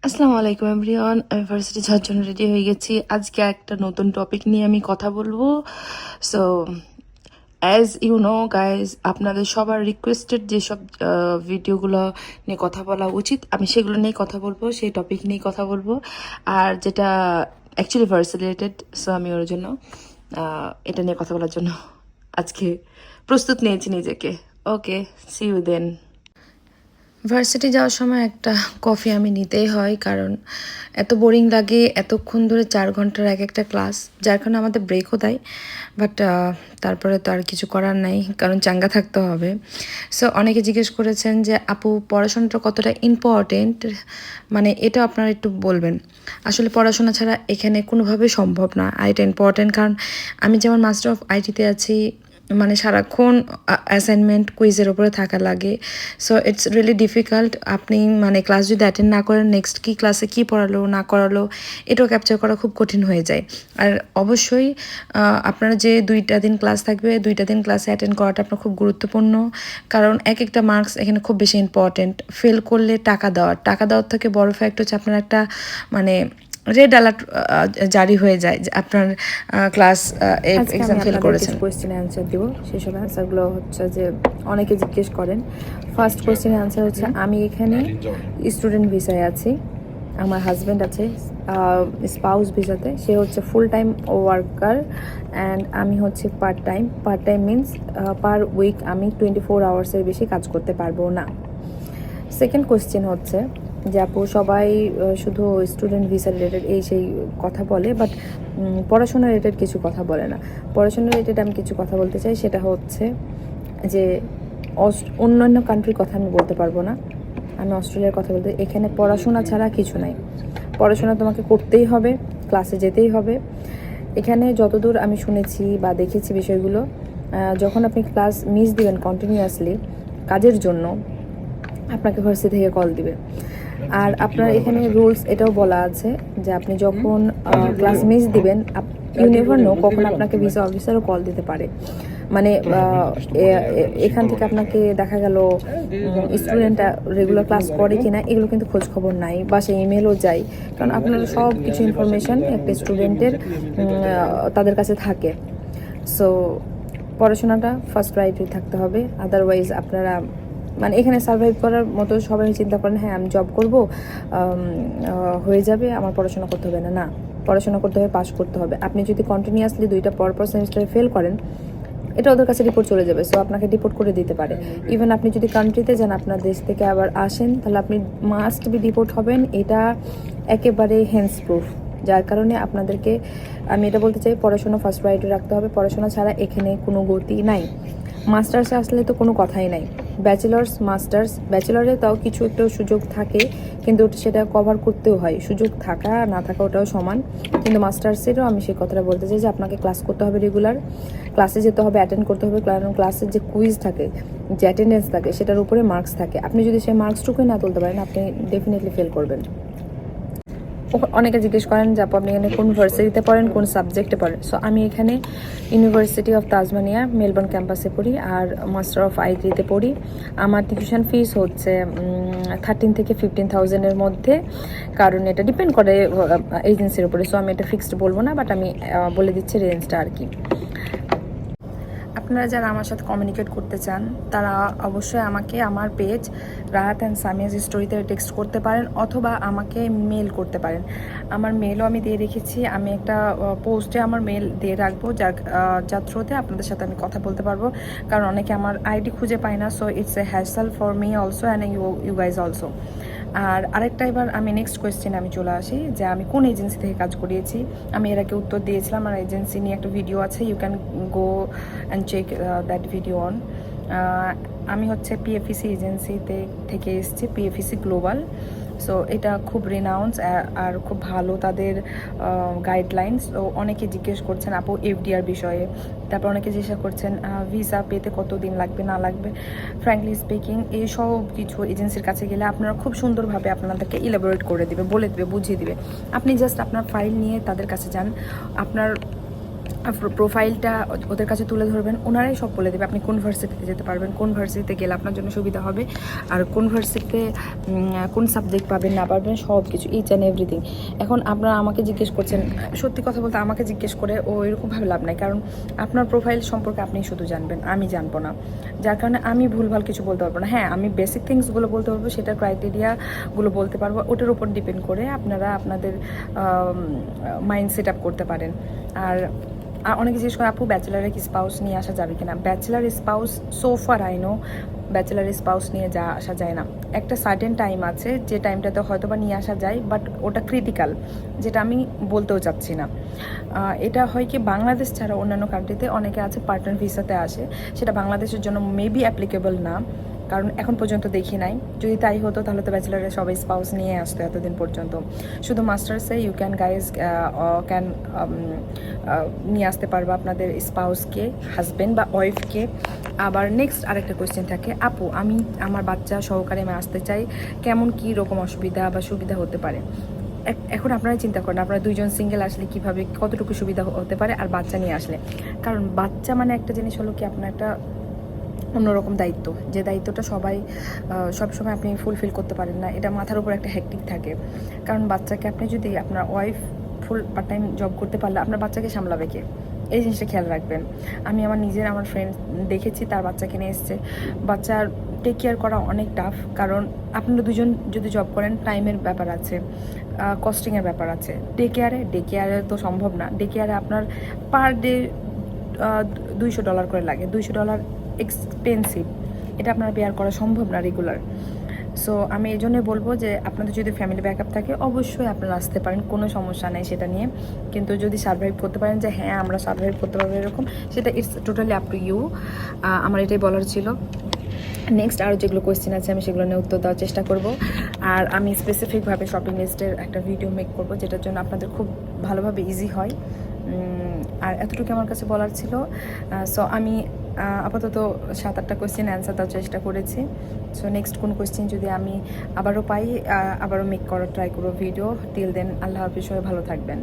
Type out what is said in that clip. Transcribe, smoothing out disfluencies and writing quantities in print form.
আসসালামু আলাইকুম এভরিওয়ান। আমি ভার্সিটি যাওয়ার জন্য রেডি হয়ে গেছি। আজকে একটা নতুন টপিক নিয়ে আমি কথা বলবো। So as you know guys, আপনাদের সবার রিকোয়েস্টেড যেসব ভিডিওগুলো নিয়ে কথা বলা উচিত, আমি সেগুলো নিয়ে কথা বলবো, সেই টপিক নিয়ে কথা বলবো। আর যেটা অ্যাকচুয়ালি ভার্স রিলেটেড, সো আমি ওর জন্য এটা নিয়ে কথা বলার জন্য আজকে প্রস্তুত নিয়েছি নিজেকে। ওকে, সি ইউ দেন। ভার্সিটি যাওয়ার সময় একটা কফি আমি নিতেই হয়, কারণ এত বোরিং লাগে এতক্ষণ ধরে 4 ঘন্টার এক একটা ক্লাস, যার কারণে আমাদের ব্রেকও দেয়। বাট তারপরে তো আর কিছু করার নাই, কারণ চাঙ্গা থাকতে হবে। সো অনেকে জিজ্ঞেস করেছেন যে আপু পড়াশোনাটা কতটা ইম্পর্টেন্ট, মানে এটা আপনারা একটু বলবেন। আসলে পড়াশোনা ছাড়া এখানে কোনোভাবেই সম্ভব না, আর এটা ইম্পর্টেন্ট। কারণ আমি যেমন মাস্টার অফ আইটিতে আছি, মানে সারাক্ষণ অ্যাসাইনমেন্ট কুইজের উপরে থাকা লাগে। So it's really difficult. আপনি মানে ক্লাস যদি অ্যাটেন্ড না করেন, নেক্সট কি ক্লাসে কি পড়ালো না করালো এটাও ক্যাপচার করা খুব কঠিন হয়ে যায়। আর অবশ্যই আপনারা যে 2টা দিন ক্লাস থাকবে, 2টা দিন ক্লাসে অ্যাটেন্ড করাটা আপনার খুব গুরুত্বপূর্ণ, কারণ এক একটা মার্কস এখানে খুব বেশি ইম্পর্টেন্ট। ফেল করলে টাকা দেওয়ার থেকে বড় ফ্যাক্ট হচ্ছে আপনার একটা মানে রেড অ্যালার্ট জারি হয়ে যায় যে আপনার ক্লাস এক্সাম ফেল করেছেন। কোয়েশ্চেনের অ্যান্সার দিব। সেসব অ্যান্সারগুলো হচ্ছে যে অনেকে জিজ্ঞেস করেন। ফার্স্ট কোয়েশ্চেনের অ্যান্সার হচ্ছে, আমি এখানে স্টুডেন্ট ভিসায় আছি, আমার হাজব্যান্ড আছে স্পাউস ভিসাতে, সে হচ্ছে ফুল টাইম ওয়ার্কার অ্যান্ড আমি হচ্ছে part time means per week আমি 24 আওয়ার্সের বেশি কাজ করতে পারবো না। সেকেন্ড কোয়েশ্চেন হচ্ছে যে আপু সবাই শুধু স্টুডেন্ট ভিসা রিলেটেড এই সেই কথা বলে, বাট পড়াশোনা রিলেটেড কিছু কথা বলে না। পড়াশোনা রিলেটেড আমি কিছু কথা বলতে চাই, সেটা হচ্ছে যে অন্যান্য কান্ট্রির কথা আমি বলতে পারবো না, আমি অস্ট্রেলিয়ার কথা বলতে। এখানে পড়াশোনা ছাড়া কিছু নাই, পড়াশোনা তোমাকে করতেই হবে, ক্লাসে যেতেই হবে। এখানে যতদূর আমি শুনেছি বা দেখেছি বিষয়গুলো, যখন আপনি ক্লাস মিস দিবেন কন্টিনিউয়াসলি কাজের জন্য, আপনাকে ভার্সিটি থেকে কল দিবে। আর আপনার এখানে রুলস এটাও বলা আছে যে আপনি যখন ক্লাস মিস দিবেন, ইউ নেভার নো কখন আপনাকে ভিসা অফিসারও কল দিতে পারে। মানে এখান থেকে আপনাকে দেখা গেল স্টুডেন্টটা রেগুলার ক্লাস করে কিনা এগুলো কিন্তু খোঁজ খবর নাই, বা সে ইমেলও যায়, কারণ আপনার সব কিছু ইনফরমেশন একটা স্টুডেন্টের তাদের কাছে থাকে। সো পড়াশোনাটা ফার্স্ট প্রায়োরিটি থাকতে হবে, আদারওয়াইজ আপনারা মানে এখানে সার্ভাইভ করার মতো সবাই চিন্তা করেন হ্যাঁ আমি জব করব, হয়ে যাবে, আমার পড়াশোনা করতে হবে না। না, পড়াশোনা করতে হবে, পাস করতে হবে। আপনি যদি কন্টিনিউয়াসলি 2টা পরপর সেমিস্টারে ফেল করেন, এটা ওদের কাছে রিপোর্ট চলে যাবে, সো আপনাকে ডিপোর্ট করে দিতে পারে। ইভেন আপনি যদি কান্ট্রিতে যান, আপনার দেশ থেকে আবার আসেন, তাহলে আপনি মাস্ট বি ডিপোর্ট হবেন, এটা একেবারে হেন্স প্রুফ। যার কারণে আপনাদেরকে আমি এটা বলতে চাই, পড়াশোনা ফার্স্ট প্রায়োরিটি রাখতে হবে। পড়াশোনা ছাড়া এখানে কোনো গতি নাই। মাস্টার্সে আসলে তো কোনো কথাই নাই। ব্যাচেলরে তাও কিছু একটু সুযোগ থাকে, কিন্তু সেটা কভার করতেও হয়, সুযোগ থাকা না থাকা ওটাও সমান। কিন্তু মাস্টার্সেরও আমি সেই কথাটা বলতে চাই যে আপনাকে ক্লাস করতে হবে, রেগুলার ক্লাসে যেতে হবে, অ্যাটেন্ড করতে হবে, কারণ ক্লাসের যে কুইজ থাকে, যে অ্যাটেন্ডেন্স থাকে, সেটার উপরে মার্কস থাকে। আপনি যদি সেই মার্কসটুকুই না তুলতে পারেন, আপনি ডেফিনেটলি ফেল করবেন। অনেকে জিজ্ঞেস করেন যে আপু আপনি এখানে কোন ভার্সিটিতে পড়েন, কোন সাবজেক্টে পড়েন। সো আমি এখানে ইউনিভার্সিটি অফ তাজমানিয়া মেলবোর্ন ক্যাম্পাসে পড়ি, আর মাস্টার অফ আইটিতে পড়ি। আমার টিউশন ফিস হচ্ছে 13 থেকে 15,000-এর মধ্যে, কারণ এটা ডিপেন্ড করে এজেন্সির উপরে। সো আমি এটা ফিক্সড বলবো না, বাট আমি বলে দিচ্ছি রেঞ্জটা আর কি। আপনারা যারা আমার সাথে কমিউনিকেট করতে চান, তারা অবশ্যই আমাকে আমার পেজ রাহাত অ্যান্ড সামিয়াজ স্টোরিতে টেক্সট করতে পারেন, অথবা আমাকে মেল করতে পারেন। আমার মেলও আমি দিয়ে রেখেছি, আমি একটা পোস্টে আমার মেল দিয়ে রাখবো, যার থ্রুতে আপনাদের সাথে আমি কথা বলতে পারবো, কারণ অনেকে আমার আইডি খুঁজে পায় না। So it's a hassle for me also and you guys also. আর আরেকটা, এবার আমি নেক্সট কোয়েশ্চেনে আমি চলে আসি যে আমি কোন এজেন্সি থেকে কাজ করিয়েছি। আমি এর আগে উত্তর দিয়েছিলাম, আমার এজেন্সি নিয়ে একটা ভিডিও আছে, you can go and check that video on. আমি হচ্ছে পিএফইসি এজেন্সিতে থেকে এসেছি, পিএফইসি গ্লোবাল। সো এটা খুব রিনাউন্স আর খুব ভালো তাদের গাইডলাইন্স। তো অনেকে জিজ্ঞেস করছেন আপু এফডিআর বিষয়ে, তারপর অনেকে জিজ্ঞাসা করছেন ভিসা পেতে কত দিন লাগবে না লাগবে। ফ্র্যাঙ্কলি স্পিকিং, এই সব কিছু এজেন্সির কাছে গেলে আপনারা খুব সুন্দরভাবে আপনাদেরকে ইলাবোরেট করে দিবে, বলে দিবে, বুঝিয়ে দিবে। আপনি জাস্ট আপনার ফাইল নিয়ে তাদের কাছে যান, আপনার প্রোফাইলটা ওদের কাছে তুলে ধরবেন, ওনারাই সব বলে দেবে আপনি কোন ভার্সিটিতে যেতে পারবেন, কোন ভার্সিটিতে গেলে আপনার জন্য সুবিধা হবে, আর কোন ভার্সিটিতে কোন সাবজেক্ট পাবেন না পারবেন সব কিছু, ইচ অ্যান্ড এভরিথিং। এখন আপনারা আমাকে জিজ্ঞেস করছেন, সত্যি কথা বলতে আমাকে জিজ্ঞেস করে ও এরকমভাবে লাভ নাই, কারণ আপনার প্রোফাইল সম্পর্কে আপনি শুধু জানবেন, আমি জানবো না, যার কারণে আমি ভুলভাল কিছু বলতে পারবো না। হ্যাঁ, আমি বেসিক থিংসগুলো বলতে পারবো, সেটার ক্রাইটেরিয়াগুলো বলতে পারবো, ওটার উপর ডিপেন্ড করে আপনারা আপনাদের মাইন্ড সেট আপ করতে পারেন। আর অনেকে জিজ্ঞেস করে আপু ব্যাচেলারের কি স্পাউস নিয়ে আসা যাবে কিনা। ব্যাচেলার স্পাউস সোফার আই নো ব্যাচেলার স্পাউস নিয়ে আসা যায় না। একটা সার্টেন টাইম আছে যে টাইমটাতে হয়তো বা নিয়ে আসা যায়, বাট ওটা ক্রিটিক্যাল, যেটা আমি বলতেও চাচ্ছি না। এটা হয় কি বাংলাদেশ ছাড়া অন্যান্য কান্ট্রিতে অনেকে আছে পার্টনার ভিসাতে আসে, সেটা বাংলাদেশের জন্য মেবি অ্যাপ্লিকেবল না, কারণ এখন পর্যন্ত দেখি নাই। যদি তাই হতো তাহলে তো ব্যাচেলারের সবাই স্পাউস নিয়ে আসতো এতদিন পর্যন্ত। শুধু মাস্টার্সে ইউ ক্যান গাইজ ক্যান নিয়ে আসতে পারবো আপনাদের স্পাউসকে, হাজব্যান্ড বা ওয়াইফকে। আবার নেক্সট আরেকটা কোয়েশ্চেন থাকে, আপু আমি আমার বাচ্চা সহকারে আমি আসতে চাই, কেমন কী রকম অসুবিধা বা সুবিধা হতে পারে। এখন আপনারা চিন্তা করেন, আপনারা দুইজন সিঙ্গেল আসলে কীভাবে কতটুকু সুবিধা হতে পারে, আর বাচ্চা নিয়ে আসলে। কারণ বাচ্চা মানে একটা জিনিস হলো কি আপনার একটা অন্যরকম দায়িত্ব, যে দায়িত্বটা সবসময় আপনি ফুলফিল করতে পারেন না, এটা মাথার উপর একটা হেক্টিক থাকে। কারণ বাচ্চাকে আপনি যদি আপনার ওয়াইফ ফুল পার্ট টাইম জব করতে পারলে আপনার বাচ্চাকে সামলাবে কে, এই জিনিসটা খেয়াল রাখবেন। আমি আমার ফ্রেন্ড দেখেছি, তার বাচ্চাকে নিয়ে এসছে, বাচ্চার টেক কেয়ার করা অনেক টাফ, কারণ আপনারা দুজন যদি জব করেন টাইমের ব্যাপার আছে, কস্টিংয়ের ব্যাপার আছে। ডে কেয়ারে তো সম্ভব না, ডে কেয়ারে আপনার পার ডে $200 করে লাগে, $200 এক্সপেন্সিভ, এটা আপনার বেয়ার করা সম্ভব না রেগুলার। সো আমি এই জন্যই বলবো যে আপনাদের যদি ফ্যামিলি ব্যাকআপ থাকে অবশ্যই আপনারা আসতে পারেন, কোনো সমস্যা নেই সেটা নিয়ে। কিন্তু যদি সার্ভাইভ করতে পারেন যে হ্যাঁ আমরা সার্ভাইভ করতে পারবো এরকম, সেটা it's totally up to you. আমার এটাই বলার ছিল। নেক্সট আরও যেগুলো কোয়েশ্চেন আছে আমি সেগুলো নিয়ে উত্তর দেওয়ার চেষ্টা করব। আর আমি স্পেসিফিকভাবে শপিং লিস্টের একটা ভিডিও মেক করব, যেটার জন্য আপনাদের খুব ভালোভাবে ইজি হয়। আর এতটুকু আমার কাছে বলার ছিল। সো আমি আপাতত 7-8টা কোয়েশ্চেন অ্যান্সার দেওয়ার চেষ্টা করেছি। সো নেক্সট কোন কোয়েশ্চেন যদি আমি আবারও পাই, আবারও মেক করার ট্রাই করবো ভিডিও। টিল দেন আল্লাহ হাফিজ, সবাই ভালো থাকবেন।